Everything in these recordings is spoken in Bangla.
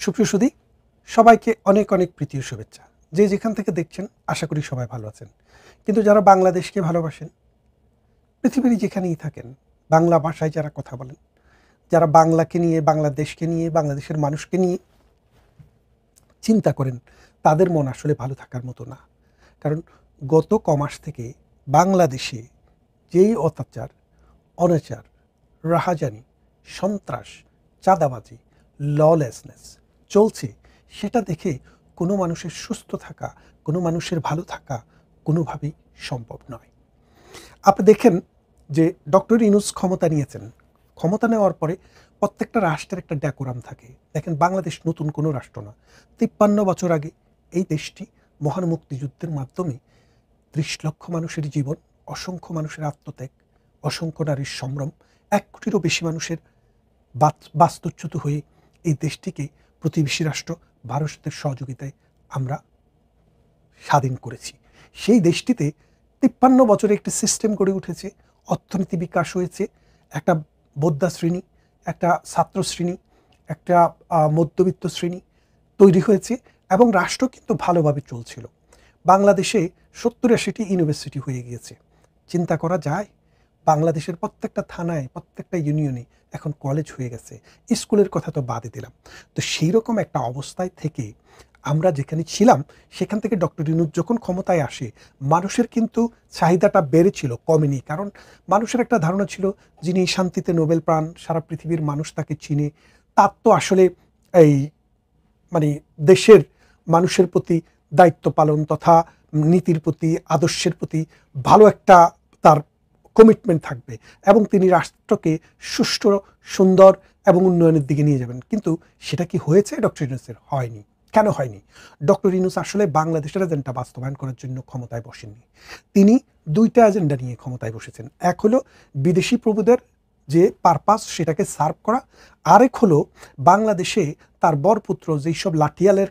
সুপ্রিয় সুধী, সবাইকে অনেক অনেক প্রীতি ও শুভেচ্ছা। যে যেখান থেকে দেখছেন আশা করি সবাই ভালো আছেন। কিন্তু যারা বাংলাদেশকে ভালোবাসেন, পৃথিবীর যেখানেই থাকেন, বাংলা ভাষায় যারা কথা বলেন, যারা বাংলাকে নিয়ে, বাংলাদেশকে নিয়ে, বাংলাদেশের মানুষকে নিয়ে চিন্তা করেন, তাদের মন আসলে ভালো থাকার মতো না। কারণ গত কমাস থেকে বাংলাদেশে যেই অত্যাচার, অনাচার, রাহাজানি, সন্ত্রাস, চাঁদাবাজি, ললেসনেস চলছে, সেটা দেখে কোনো মানুষের সুস্থ থাকা, কোনো মানুষের ভালো থাকা কোনোভাবেই সম্ভব নয়। আপনি দেখেন যে ডক্টর ইউনূস ক্ষমতা নিয়েছেন। ক্ষমতা নেওয়ার পরে প্রত্যেকটা রাষ্ট্রের একটা ডেকোরাম থাকে। দেখেন, বাংলাদেশ নতুন কোনো রাষ্ট্র না। ৫৩ বছর আগে এই দেশটি মহান মুক্তিযুদ্ধের মাধ্যমে ৩০ লক্ষ মানুষের জীবন, অসংখ্য মানুষের আত্মত্যাগ, অসংখ্য নারীর সম্ভ্রম, ১ কোটিরও বেশি মানুষের বাস্তুচ্যুত হয়ে এই দেশটিকে প্রতিবেশী রাষ্ট্র ভারতের সহযোগিতায় আমরা স্বাধীন করেছি। সেই দেশটিতে ৫৩ বছরে একটি সিস্টেম গড়ে উঠেছে, অর্থনীতি বিকাশ হয়েছে, একটা বোদ্ধা শ্রেণী, একটা ছাত্র শ্রেণী, একটা মধ্যবিত্ত শ্রেণী তৈরি হয়েছে এবং রাষ্ট্র কিন্তু ভালোভাবে চলছিল। বাংলাদেশে ৭০-৮০টি ইউনিভার্সিটি হয়ে গিয়েছে। চিন্তা করা যায়, বাংলাদেশের প্রত্যেকটা থানায়, প্রত্যেকটা ইউনিয়নে এখন কলেজ হয়ে গেছে। স্কুলের কথা তো বাদই দিলাম। তো সেই রকম একটা অবস্থায় থেকে আমরা যেখানে ছিলাম, সেখান থেকে ডক্টর ইউনূস যখন ক্ষমতায় আসে, মানুষের কিন্তু চাহিদাটা বেড়েছিল, কমেনি। কারণ মানুষের একটা ধারণা ছিল, যিনি শান্তিতে নোবেল প্রাণ, সারা পৃথিবীর মানুষ তাকে চিনে, তার তো আসলে এই মানে দেশের মানুষের প্রতি দায়িত্ব পালন তথা নীতির প্রতি, আদর্শের প্রতি ভালো একটা তার কমিটমেন্ট থাকবে এবং তিনি রাষ্ট্রকে সুষ্ঠু, সুন্দর এবং উন্নয়নের দিকে নিয়ে যাবেন। কিন্তু সেটা কি হয়েছে ডক্টর ইউনূসের? হয়নি। কেন হয়নি? ডক্টর ইউনূস আসলে বাংলাদেশের এজেন্ডা বাস্তবায়ন করার জন্য ক্ষমতায় বসেননি। তিনি ২টা এজেন্ডা নিয়ে ক্ষমতায় বসেছেন। এক হলো বিদেশি প্রভুদের যে পারপাস, সেটাকে সার্ভ করা। আরেক হলো বাংলাদেশে তার বরপুত্র যেসব লাঠিয়ালের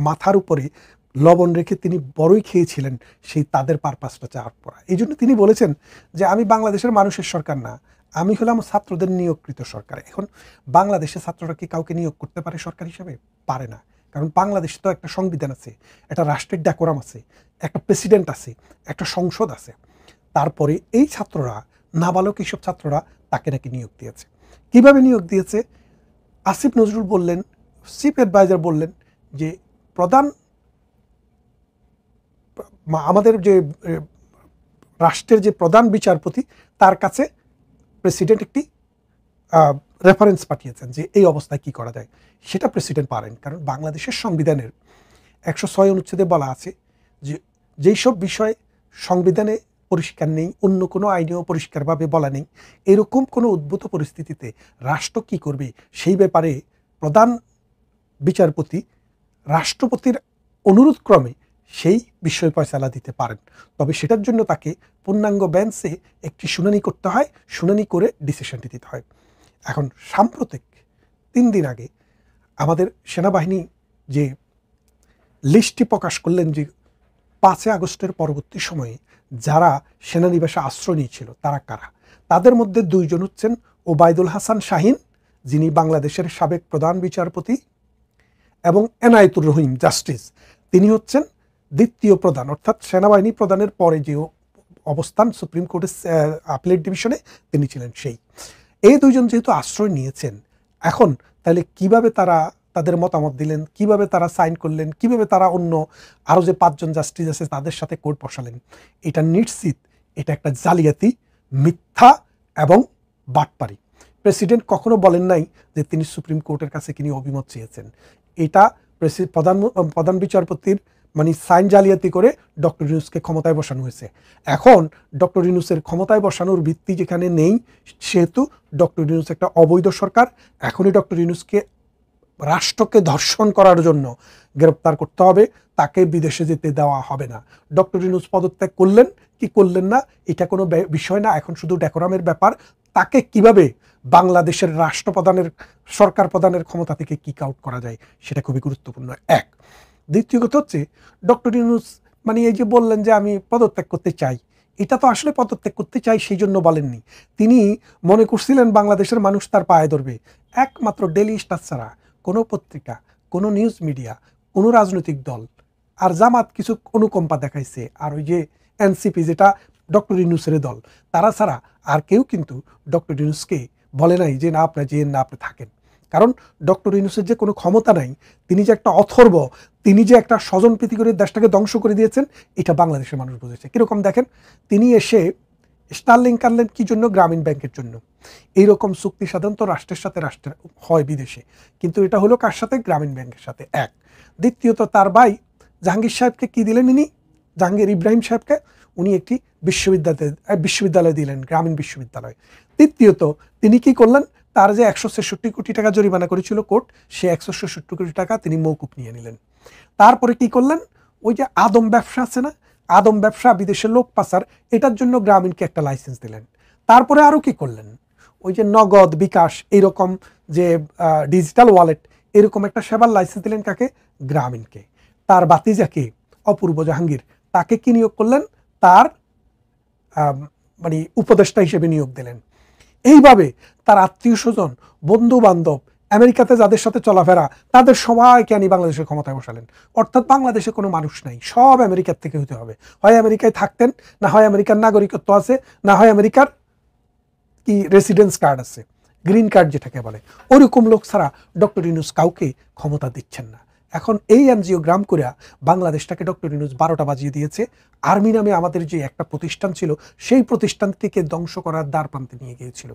মাথার উপরে লবণ রেখে তিনি বড়ই খেয়েছিলেন, সেই তাদের পারপাসটা চার্ভ করা। এই জন্য তিনি বলেছেন যে আমি বাংলাদেশের মানুষের সরকার না, আমি হলাম ছাত্রদের নিয়োগকৃত সরকার। এখন বাংলাদেশের ছাত্ররা কি কাউকে নিয়োগ করতে পারে সরকার হিসেবে? পারে না। কারণ বাংলাদেশে তো একটা সংবিধান আছে, একটা রাষ্ট্রের ডেকোরাম আছে, একটা প্রেসিডেন্ট আছে, একটা সংসদ আছে। তারপরে এই ছাত্ররা, নাবালক এইসব ছাত্ররা তাকে নাকি নিয়োগ দিয়েছে। কিভাবে নিয়োগ দিয়েছে? আসিফ নজরুল বললেন, চিফ অ্যাডভাইজার বললেন যে প্রধান আমাদের যে রাষ্ট্রের যে প্রধান বিচারপতি, তার কাছে প্রেসিডেন্ট একটি রেফারেন্স পাঠিয়েছেন যে এই অবস্থায় কি করা যায়। সেটা প্রেসিডেন্ট পারেন, কারণ বাংলাদেশের সংবিধানের ১০৬ অনুচ্ছেদে বলা আছে যে যেই সব বিষয় সংবিধানে পরিষ্কার নেই, অন্য কোনো আইনেও পরিষ্কারভাবে বলা নেই, এরকম কোনো উদ্ভূত পরিস্থিতিতে রাষ্ট্র কি করবে সেই ব্যাপারে প্রধান বিচারপতি রাষ্ট্রপতির অনুরোধ ক্রমে সেই বিষয় ফয়সালা দিতে পারেন। তবে সেটার জন্য তাকে পূর্ণাঙ্গ বেঞ্চে একটি শুনানি করতে হয়, শুনানি করে ডিসিশনটি দিতে হয়। এখন সাম্প্রতিক ৩ দিন আগে আমাদের সেনাবাহিনী যে লিস্টটি প্রকাশ করলেন যে ৫ আগস্টের পরবর্তী সময়ে যারা সেনানিবাসে আশ্রয় নিয়েছিল তারা কারা, তাদের মধ্যে ২ জন হচ্ছেন ওবায়দুল হাসান শাহীন, যিনি বাংলাদেশের সাবেক প্রধান বিচারপতি, এবং এনায়েতুর রহিম জাস্টিস, তিনি হচ্ছেন দ্বিতীয় প্রধান, অর্থাৎ সেনাবাহিনী প্রধানের পরে যে অবস্থান সুপ্রিম কোর্টের আপিলেট ডিভিশনে তিনি ছিলেন সেই। এই ২ জন যেহেতু আশ্রয় নিয়েছেন, এখন তাহলে কিভাবে তারা তাদের মতামত দিলেন, কিভাবে তারা সাইন করলেন, কিভাবে তারা অন্য আরও যে ৫ জন জাস্টিস আছে তাদের সাথে কোর্ট বসালেন, এটা নিশ্চিত এটা একটা জালিয়াতি, মিথ্যা এবং বাটপারি। প্রেসিডেন্ট কখনো বলেন নাই যে তিনি সুপ্রিম কোর্টের কাছে তিনি অভিমত চেয়েছেন। এটা প্রধান বিচারপতির সাইন জালিয়াতি করে ডক্টর ইউনূসকে ক্ষমতায় বসানো হয়েছে। এখন ডক্টর ইউনূসের ক্ষমতায় বসানোর ভিত্তি যেখানে নেই, সেহেতু ডক্টর ইউনূস একটা অবৈধ সরকার। এখনই ডক্টর ইউনূসকে রাষ্ট্রকে ধর্ষণ করার জন্য গ্রেপ্তার করতে হবে, তাকে বিদেশে যেতে দেওয়া হবে না। ডক্টর ইউনূস পদত্যাগ করলেন কি করলেন না এটা কোনো বিষয় না, এখন শুধু ডেকোরামের ব্যাপার। তাকে কিভাবে বাংলাদেশের রাষ্ট্রপ্রধানের, সরকার প্রধানের ক্ষমতা থেকে কিক আউট করা যায় সেটা খুবই গুরুত্বপূর্ণ। এক। দ্বিতীয় কথা হচ্ছে, ডক্টর ইউনূস এই যে বললেন যে আমি পদত্যাগ করতে চাই, এটা তো আসলে পদত্যাগ করতে চাই সেই জন্য বলেননি। তিনি মনে করছিলেন বাংলাদেশের মানুষ তার পায়ে ধরবে। একমাত্র ডেইলি স্টার ছাড়া কোনো পত্রিকা, কোনো নিউজ মিডিয়া, কোনো রাজনৈতিক দল, আর জামাত কিছু অনুকম্পা দেখাইছে, আর ওই যে এনসিপি যেটা ডক্টর ইউনূসের দল, তারা ছাড়া আর কেউ কিন্তু ডক্টর ইউনূসকে বলে নাই যে না আপনি যেন না আপনি থাকেন। কারণ ডক্টর ইউনূসের যে কোনো ক্ষমতা নাই, তিনি যে একটা অথর্ব, তিনি যে একটা স্বজনপ্রীতি করে দেশটাকে ধ্বংস করে দিয়েছেন, এটা বাংলাদেশের মানুষ বুঝেছে। কীরকম দেখেন, তিনি এসে স্টারলিংক আনলেন কি জন্য? গ্রামীণ ব্যাংকের জন্য। এইরকম চুক্তি সাধারণত রাষ্ট্রের সাথে রাষ্ট্রের হয় বিদেশে, কিন্তু এটা হলো কার সাথে? গ্রামীণ ব্যাংকের সাথে। এক, দ্বিতীয়ত তার ভাই জাহাঙ্গীর সাহেবকে কি দিলেন ইনি? জাহাঙ্গীর ইব্রাহিম সাহেবকে উনি একটি বিশ্ববিদ্যালয় দিলেন, গ্রামীণ বিশ্ববিদ্যালয়। তৃতীয়ত তিনি কি করলেন? তার যে 166 কোটি টাকা জরিমানা করেছিল কোর্ট, সে 166 কোটি টাকা তিনি মৌকুব নিয়ে নিলেন। তারপরে কি করলেন? ওই যে আদম ব্যবসা আছে না, আদম ব্যবসা, বিদেশের লোক পাচার, এটার জন্য গ্রামীণকে একটা লাইসেন্স দিলেন। তারপরে আরও কি করলেন? ওই যে নগদ বিকাশ, এইরকম যে ডিজিটাল ওয়ালেট, এরকম একটা সেবার লাইসেন্স দিলেন কাকে? গ্রামীণকে। তার বাতিজাকে অপূর্ব জাহাঙ্গীর, তাকে কি নিয়োগ করলেন? তার মানে উপদেষ্টা হিসেবে নিয়োগ দিলেন। এইভাবে তার আত্মীয় স্বজন, বন্ধু বান্ধব, আমেরিকাতে যাদের সাথে চলাফেরা, তাদের সবাইকে আনি বাংলাদেশের ক্ষমতায় বসালেন। অর্থাৎ বাংলাদেশে কোনো মানুষ নাই, সব আমেরিকার থেকে হতে হবে। হয় আমেরিকায় থাকতেন, না হয় আমেরিকার নাগরিকত্ব আছে, না হয় আমেরিকার কি রেসিডেন্স কার্ড আছে, গ্রিন কার্ড যেটাকে বলে। ওরকম লোক ছাড়া ডক্টর ইউনূস কাউকে ক্ষমতা দিচ্ছেন না। এখন এই এনজিওগ্রাম করে বাংলাদেশটাকে ডক্টর ইউনূস 12টা বাজিয়ে দিয়েছে। আর্মি নামে আমাদের যে একটা প্রতিষ্ঠান ছিল, সেই প্রতিষ্ঠানটিকে ধ্বংস করার দ্বার প্রান্তে নিয়ে গিয়েছিল।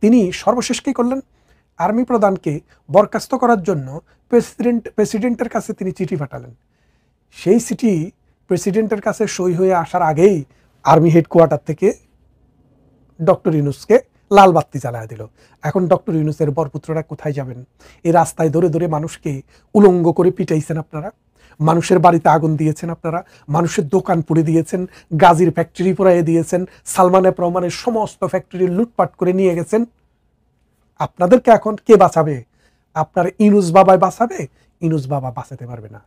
তিনি সর্বশেষ কী করলেন? আর্মি প্রধানকে বরখাস্ত করার জন্য প্রেসিডেন্টের কাছে তিনি চিঠি পাঠালেন। সেই চিঠি প্রেসিডেন্টের কাছে সই হয়ে আসার আগেই আর্মি হেডকোয়ার্টার থেকে ডক্টর ইউনূসকে লাল বাতি জ্বালায় দিল। এখন ডক্টর ইউনূসের বরপুত্ররা কোথায় যাবেন? এই রাস্তায় ধরে ধরে মানুষকে উলঙ্গ করে পিটাইছেন আপনারা, মানুষের বাড়িতে আগুন দিয়েছেন আপনারা, মানুষের দোকান পুড়ে দিয়েছেন, গাজীর ফ্যাক্টরি পুড়াইয়ে দিয়েছেন, সালমান এফ রহমানের সমস্ত ফ্যাক্টরি লুটপাট করে নিয়ে গেছেন। আপনাদেরকে এখন কে বাঁচাবে? আপনার ইউনূস বাবাই বাঁচাবে? ইউনূস বাবা বাঁচাতে পারবে না।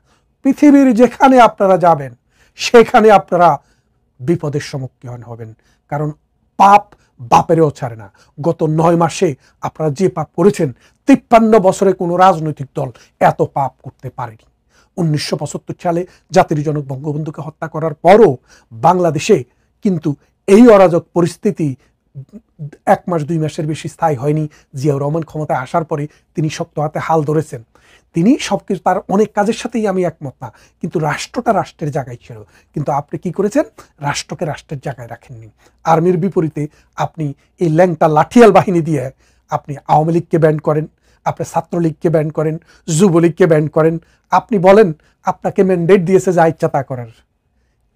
পৃথিবীর যেখানে আপনারা যাবেন, সেখানে আপনারা বিপদের সম্মুখীন হবেন। কারণ পাপ বাপেরও ছাড়ে না। গত 9 মাসে আপনারা যে পাপ করেছেন, 53 বছরে কোনো রাজনৈতিক দল এত পাপ করতে পারেনি। 1975 সালে জাতির জনক বঙ্গবন্ধুকে হত্যা করার পরও বাংলাদেশে কিন্তু এই অরাজক পরিস্থিতি 1 মাস 2 মাসের বেশি স্থায়ী হয়নি। জিয়াউর রহমান ক্ষমতায় আসার পরে তিনি শক্ত হাতে হাল ধরেছেন। তিনি সবকিছু, তার অনেক কাজের সাথেই আমি একমত না, কিন্তু রাষ্ট্রটা রাষ্ট্রের জায়গায় ছিল। কিন্তু আপনি কি করেছেন? রাষ্ট্রকে রাষ্ট্রের জায়গায় রাখেননি। আর্মির বিপরীতে আপনি এই ল্যাংটা লাঠিয়াল বাহিনী দিয়ে আপনি আওয়ামী লীগকে ব্যান্ড করেন, আপনি ছাত্রলীগকে ব্যান্ড করেন, যুবলীগকে ব্যান্ড করেন। আপনি বলেন আপনাকে ম্যান্ডেট দিয়েছে যা ইচ্ছা তা করার।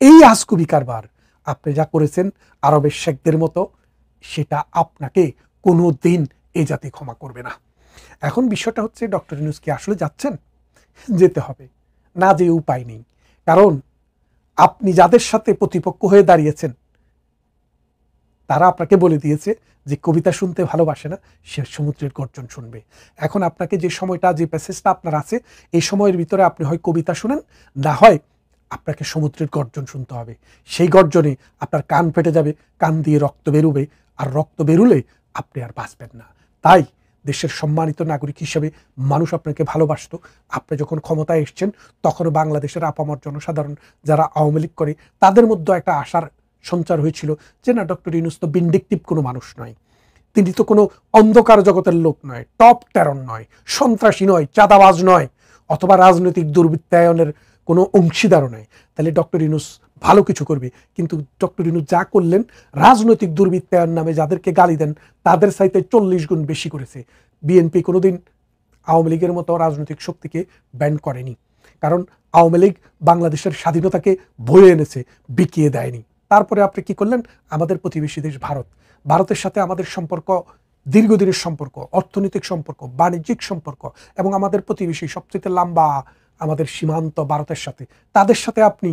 এই আজকুবি কারবার আপনি যা করেছেন আরবের শেখদের মতো, সেটা আপনাকে কোনো দিন এই জাতি ক্ষমা করবে না। এখন বিষয়টা হচ্ছে, ডক্টর ইউনূস কি আসলে যাচ্ছেন? যেতে হবে, না যে উপায় নেই। কারণ আপনি যাদের সাথে প্রতিপক্ষ হয়ে দাঁড়িয়েছেন, তারা আপনাকে বলে দিয়েছে যে কবিতা শুনতে ভালোবাসে না, সে সমুদ্রের গর্জন শুনবে। এখন আপনাকে যে সময়টা, যে প্যাসেজটা আপনার আছে, এই সময়ের ভিতরে আপনি হয় কবিতা শুনেন, না হয় আপনাকে সমুদ্রের গর্জন শুনতে হবে। সেই গর্জনে আপনার কান ফেটে যাবে, কান দিয়ে রক্ত বেরোবে, আর রক্ত বেরুলে আপনি আর বাঁচবেন না। তাই দেশের সম্মানিত নাগরিক হিসেবে মানুষ আপনাকে ভালোবাসত। আপনি যখন ক্ষমতায় এসছেন, তখন বাংলাদেশের আপামর জনসাধারণ যারা আওয়ামী লীগ করে, তাদের মধ্যে একটা আশার সঞ্চার হয়েছিল যে না, ডক্টর ইউনূস তো ভিন্ডিকটিভ কোনো মানুষ নয়, তিনি তো কোনো অন্ধকার জগতের লোক নয়, টপ টেরর নয়, সন্ত্রাসী নয়, চাঁদাবাজ নয়, অথবা রাজনৈতিক দুর্বৃত্তায়নের কোনো অংশীদারও নয়। তাহলে ডক্টর ইউনূস ভালো কিছু করবে। কিন্তু ডক্টর ইউনূস যা করলেন, রাজনৈতিক দুর্বৃত্তায়ন নামে যাদেরকে গালি দেন, তাদের চাইতে 40 গুণ বেশি করেছে। বিএনপি কোনোদিন আওয়ামী লীগের মতো রাজনৈতিক শক্তিকে ব্যান করেনি, কারণ আওয়ামী লীগ বাংলাদেশের স্বাধীনতাকে বয়ে এনেছে, বিকিয়ে দেয়নি। তারপরে আপনি কি করলেন? আমাদের প্রতিবেশী দেশ ভারত, ভারতের সাথে আমাদের সম্পর্ক দীর্ঘদিনের সম্পর্ক, অর্থনৈতিক সম্পর্ক, বাণিজ্যিক সম্পর্ক, এবং আমাদের প্রতিবেশী সবচেয়ে লম্বা আমাদের সীমান্ত ভারতের সাথে, তাদের সাথে আপনি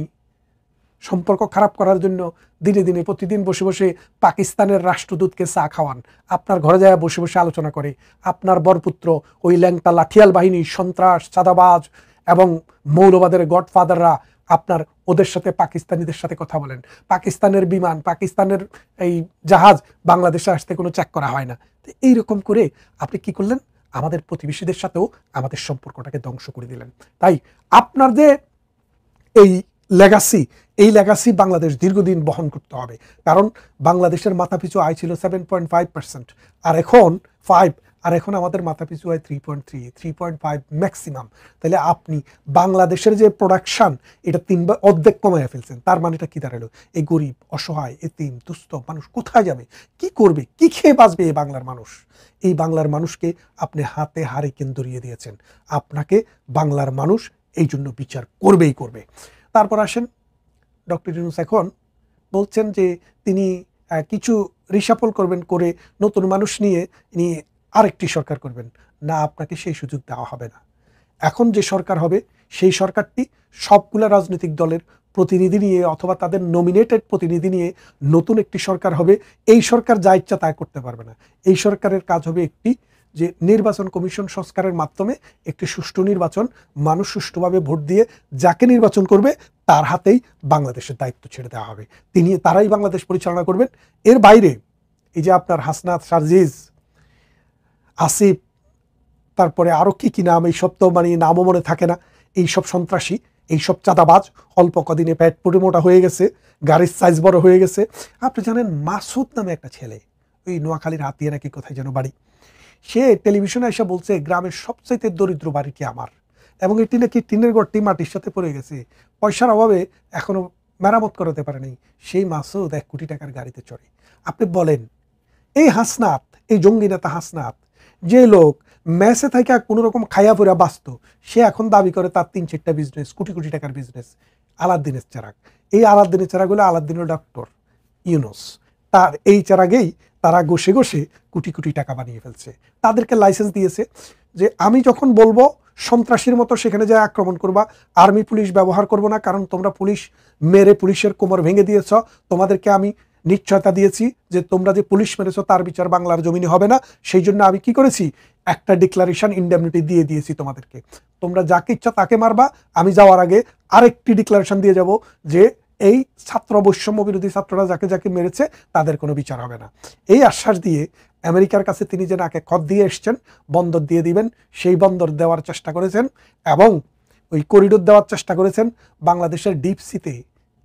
সম্পর্ক খারাপ করার জন্য দিনে দিনে প্রতিদিন বসে বসে পাকিস্তানের রাষ্ট্রদূতকে চা খাওয়ান, আপনার ঘরে যায় বসে বসে আলোচনা করে। আপনার বরপুত্র ওই ল্যাংটা লাঠিয়াল বাহিনী, সন্ত্রাস, চাঁদাবাজ এবং মৌলবাদের গডফাদাররা আপনার ওদের সাথে, পাকিস্তানিদের সাথে কথা বলেন। পাকিস্তানের বিমান, পাকিস্তানের এই জাহাজ বাংলাদেশে আসতে কোনো চেক করা হয় না। তো এইরকম করে আপনি কি করলেন? আমাদের প্রতিবেশীদের সাথেও আমাদের সম্পর্কটাকে ধ্বংস করে দিলেন। তাই আপনার যে এই লেগাসি বাংলাদেশ দীর্ঘদিন বহন করতে হবে। কারণ বাংলাদেশের মাথাপিছু আয় ছিল 7.5%, আর এখন 5, আর এখন আমাদের মাথাপিছু আয় 3.3, 3.5 ম্যাক্সিমাম। তাহলে আপনি বাংলাদেশের যে প্রোডাকশন এটা অর্ধেক কমাইয়া ফেলছেন। তার মানেটা কি দাঁড়ালো? এই গরিব, অসহায়, এতিম, দুস্থ মানুষ কোথায় যাবে, কি করবে, কি খেয়ে বাঁচবে এই বাংলার মানুষ? এই বাংলার মানুষকে আপনি হাতে হারিকেন ধরিয়ে দিয়েছেন। আপনাকে বাংলার মানুষ এই জন্য বিচার করবেই করবে। তারপর আসেন, ডক্টর ইউনূস এখন বলছেন যে তিনি কিছু রিশাফল করবেন, করে নতুন মানুষ নিয়ে আরেকটি সরকার করবেন। না, আপনাকে সেই সুযোগ দেওয়া হবে না। এখন যে সরকার হবে সেই সরকারটি সবগুলা রাজনৈতিক দলের প্রতিনিধি নিয়ে অথবা তাদের নমিনেটেড প্রতিনিধি নিয়ে নতুন একটি সরকার হবে। এই সরকার যা ইচ্ছা তাই করতে পারবে না। এই সরকারের কাজ হবে একটি, যে নির্বাচন কমিশন সংস্কারের মাধ্যমে একটি সুষ্ঠু নির্বাচন, মানুষ সুষ্ঠুভাবে ভোট দিয়ে যাকে নির্বাচন করবে তার হাতেই বাংলাদেশের দায়িত্ব ছেড়ে দেওয়া হবে। তারাই বাংলাদেশ পরিচালনা করবেন। এর বাইরে এই যে আপনার হাসনাত, সারজিজ, আসিফ, তারপরে আরও কি নাম, এইসব তো মানে নামও মনে থাকে না, এইসব সন্ত্রাসী, এইসব চাঁদাবাজ অল্প কদিনে পেট পুটে মোটা হয়ে গেছে, গাড়ির সাইজ বড় হয়ে গেছে। আপনি জানেন মাসুদ নামে একটা ছেলে, ওই নোয়াখালীর হাতিয়া নাকি কোথায় যেন বাড়ি, সে টেলিভিশনে এসে বলছে গ্রামের সবচাইতে দরিদ্র বাড়িটি আমার, এবং এটি নাকি টিনের ঘরটি মাটির সাথে পড়ে গেছে, পয়সার অভাবে এখনো মেরামত করাতে পারেনি। সেই মাসুদ 1 কোটি টাকার গাড়িতে চড়ে। আপনি বলেন, এই হাসনাত, এই জঙ্গি নেতা হাসনাত, যে লোক মেসে থেকে কোনো রকম খাইয়া পড়া বাঁচত, সে এখন দাবি করে তার 3-4টা বিজনেস, কোটি কোটি টাকার বিজনেস। আলাদ্দিনের চেরাগ, এই আলাদ্দিনের চেরাগ হলো আলাদ্দিনের ডক্টর ইউনূস, তার এই চেরাগেই তারা ঘষে ঘষে কোটি কোটি টাকা বানিয়ে ফেলছে। তাদেরকে লাইসেন্স দিয়েছে যে আমি যখন বলবো সন্ত্রাসীর মতো সেখানে যায় আক্রমণ করবা, আর্মি পুলিশ ব্যবহার করব না, কারণ তোমরা পুলিশ মেরে পুলিশের কোমর ভেঙে দিয়েছ। তোমাদেরকে আমি নিশ্চয়তা দিয়েছি যে তোমরা যে পুলিশ মেরেছ তার বিচার বাংলার জমিনে হবে না। সেই জন্য আমি কি করেছি, একটা ডিক্লারেশন ইন্ডেমনিটি দিয়ে দিয়েছি তোমাদেরকে। তোমরা যাকে ইচ্ছা তাকে মারবা, আমি যাওয়ার আগে আরেকটি ডিক্লারেশন দিয়ে যাব যে এই ছাত্র বৈষম্য বিরোধী ছাত্ররা যাকে যাকে মেরেছে তাদের কোনো বিচার হবে না। এই আশ্বাস দিয়ে আমেরিকার কাছে তিনি যে নাকে খত দিয়ে এসছেন, বন্দর দিয়ে দিবেন, সেই বন্দর দেওয়ার চেষ্টা করেছেন এবং ওই করিডোর দেওয়ার চেষ্টা করেছেন। বাংলাদেশের ডিপ সিতে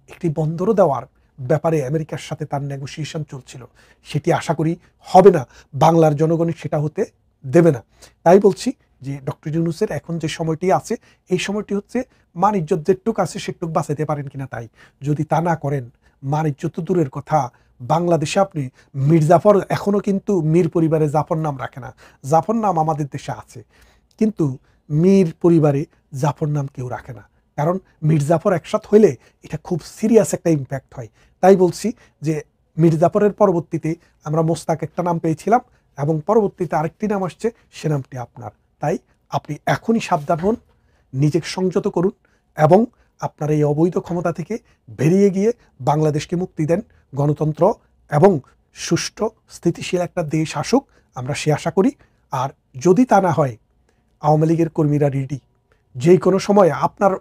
একটি বন্দরও দেওয়ার ব্যাপারে আমেরিকার সাথে তার নেগোসিয়েশন চলছিল। সেটি আশা করি হবে না, বাংলার জনগণ সেটা হতে দেবে না। তাই বলছি যে ডক্টর ইউনূসের এখন যে সময়টি আছে, এই সময়টি হচ্ছে মান ইজ্জত যেটুক আছে সেটুক বাঁচাইতে পারেন কিনা তাই। যদি তা না করেন, মান ইজ্জত দূরের কথা, বাংলাদেশে আপনি মির্জাফর, এখনও কিন্তু মীর পরিবারে জাফর নাম রাখে না। জাফর নাম আমাদের দেশে আছে, কিন্তু মীর পরিবারে জাফর নাম কেউ রাখে না, কারণ মির্জাফর একসাথ হইলে এটা খুব সিরিয়াস একটা ইম্প্যাক্ট হয়। তাই বলছি যে মির্জাফরের পরবর্তীতে আমরা মোস্তাক একটা নাম পেয়েছিলাম, এবং পরবর্তীতে আরেকটি নাম আসছে, সে নামটি আপনার। তাই আপনি এখনই সাবধান হন, নিজেকে সংযত করুন এবং আপনার এই অবৈধ ক্ষমতা থেকে বেরিয়ে গিয়ে বাংলাদেশকে মুক্তি দেন। গণতন্ত্র এবং সুষ্ঠু স্থিতিশীল একটা দেশ আসুক, আমরা সে আশা করি। আর যদি তা না হয়, আওয়ামী লীগের কর্মীরা রেডি, যে কোনো সময় আপনার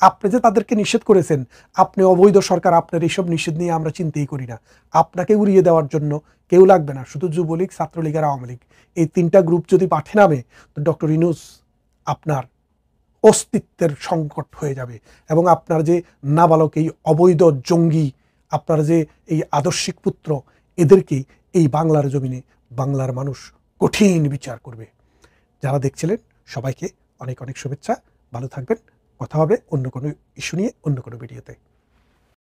আপনি যে তাদেরকে নিষেধ করেছেন, আপনি অবৈধ সরকার, আপনার এইসব নিষেধ নিয়ে আমরা চিন্তাই করি না। আপনাকে উড়িয়ে দেওয়ার জন্য কেউ লাগবে না, শুধু যুবলীগ, ছাত্রলীগ আর আওয়ামী লীগ, এই 3টা গ্রুপ যদি মাঠে নামে, তো ডক্টর ইউনূস আপনার অস্তিত্বের সংকট হয়ে যাবে, এবং আপনার যে নাবালক এই অবৈধ জঙ্গি, আপনার যে এই আদর্শিক পুত্র, এদেরকে এই বাংলার জমিনে বাংলার মানুষ কঠিন বিচার করবে। যারা দেখছিলেন সবাইকে অনেক অনেক শুভেচ্ছা, ভালো থাকবেন। কথা হবে অন্য কোনো ইস্যু নিয়ে, অন্য কোনো ভিডিওতে।